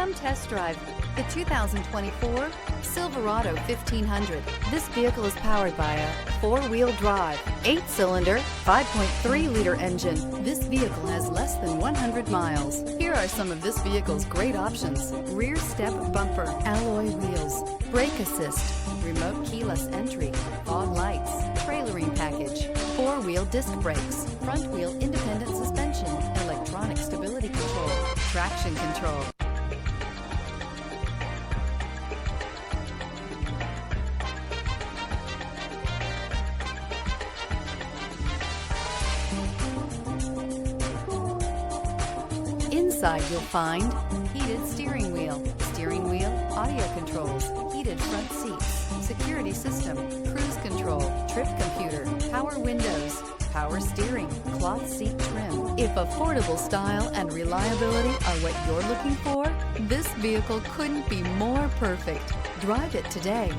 Come test drive the 2024 Silverado 1500. This vehicle is powered by a 4-wheel drive, 8-cylinder, 5.3-liter engine. This vehicle has less than 100 miles. Here are some of this vehicle's great options: rear step bumper, alloy wheels, brake assist, remote keyless entry, fog lights, trailering package, 4-wheel disc brakes, front wheel independent suspension, electronic stability control, traction control. Inside you'll find heated steering wheel, audio controls, heated front seats, security system, cruise control, trip computer, power windows, power steering, cloth seat trim. If affordable style and reliability are what you're looking for, this vehicle couldn't be more perfect. Drive it today.